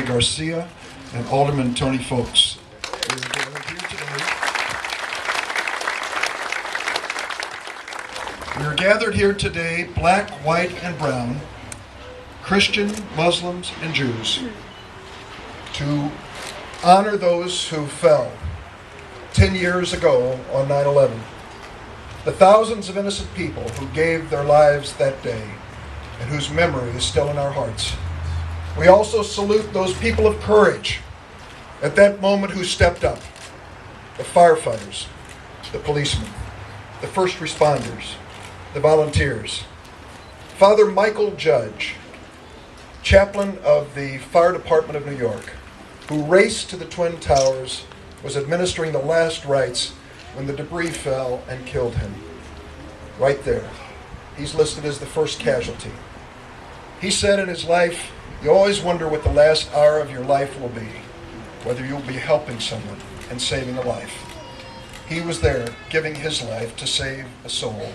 Garcia and Alderman Tony Folks. We are gathered here today, black, white, and brown, Christian, Muslims, and Jews, to honor those who fell 10 years ago on 9/11. The thousands of innocent people who gave their lives that day and whose memory is still in our hearts. We also salute those people of courage at that moment who stepped up. The firefighters, the policemen, the first responders, the volunteers. Father Michael Judge, chaplain of the Fire Department of New York, who raced to the Twin Towers, was administering the last rites when the debris fell and killed him. Right there. He's listed as the first casualty. He said in his life, you always wonder what the last hour of your life will be, whether you'll be helping someone and saving a life. He was there giving his life to save a soul.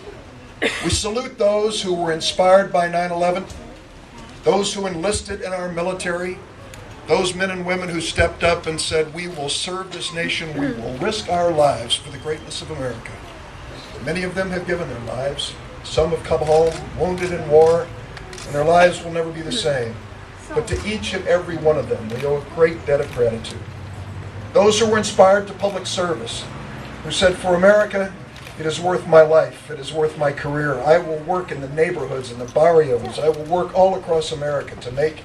We salute those who were inspired by 9/11, those who enlisted in our military, those men and women who stepped up and said, we will serve this nation, we will risk our lives for the greatness of America. Many of them have given their lives. Some have come home wounded in war, and their lives will never be the same. But to each and every one of them, we owe a great debt of gratitude. Those who were inspired to public service, who said, for America, it is worth my life, it is worth my career. I will work in the neighborhoods and the barrios. I will work all across America to make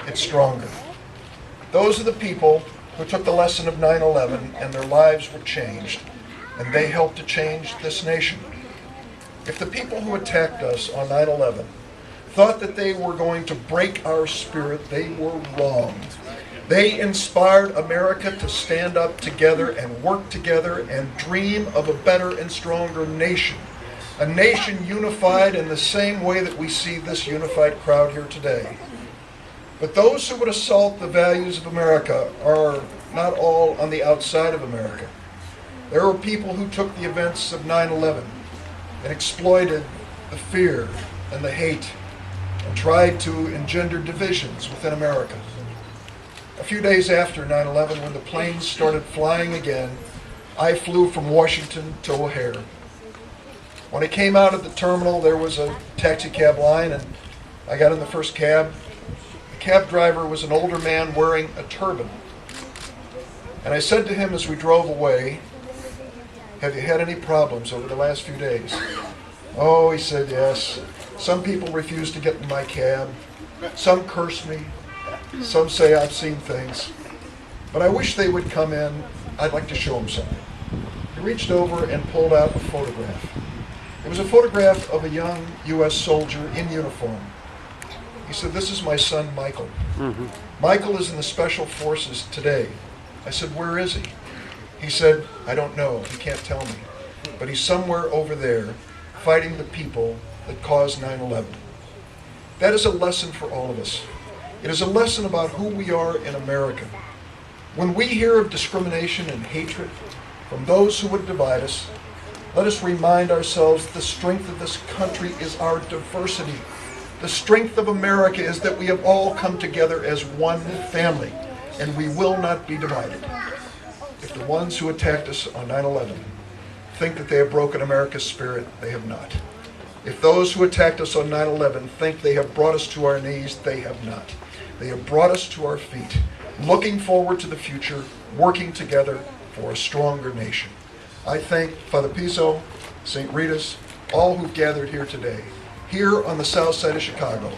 it stronger. Those are the people who took the lesson of 9/11 and their lives were changed, and they helped to change this nation. If the people who attacked us on 9/11 thought that they were going to break our spirit, they were wrong. They inspired America to stand up together and work together and dream of a better and stronger nation. A nation unified in the same way that we see this unified crowd here today. But those who would assault the values of America are not all on the outside of America. There are people who took the events of 9/11 and exploited the fear and the hate and tried to engender divisions within America. A few days after 9/11, when the planes started flying again, I flew from Washington to O'Hare. When I came out of the terminal, there was a taxi cab line, and I got in the first cab. The cab driver was an older man wearing a turban. And I said to him as we drove away, have you had any problems over the last few days? Oh, he said, yes. Some people refuse to get in my cab. Some curse me. Some say I've seen things. But I wish they would come in. I'd like to show them something. He reached over and pulled out a photograph. It was a photograph of a young U.S. soldier in uniform. He said, this is my son, Michael. Michael is in the Special Forces today. I said, where is he? He said, I don't know. He can't tell me. But he's somewhere over there fighting the people that caused 9/11. That is a lesson for all of us. It is a lesson about who we are in America. When we hear of discrimination and hatred from those who would divide us, let us remind ourselves the strength of this country is our diversity. The strength of America is that we have all come together as one family, and we will not be divided. If the ones who attacked us on 9/11 think that they have broken America's spirit, they have not. If those who attacked us on 9/11 think they have brought us to our knees, they have not. They have brought us to our feet, looking forward to the future, working together for a stronger nation. I thank Father Pizzo, St. Rita's, all who've gathered here today, here on the south side of Chicago.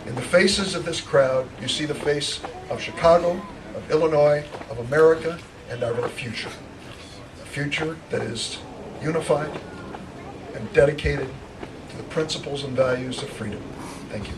In the faces of this crowd, you see the face of Chicago, of Illinois, of America, and our future. A future that is unified and dedicated to the principles and values of freedom. Thank you.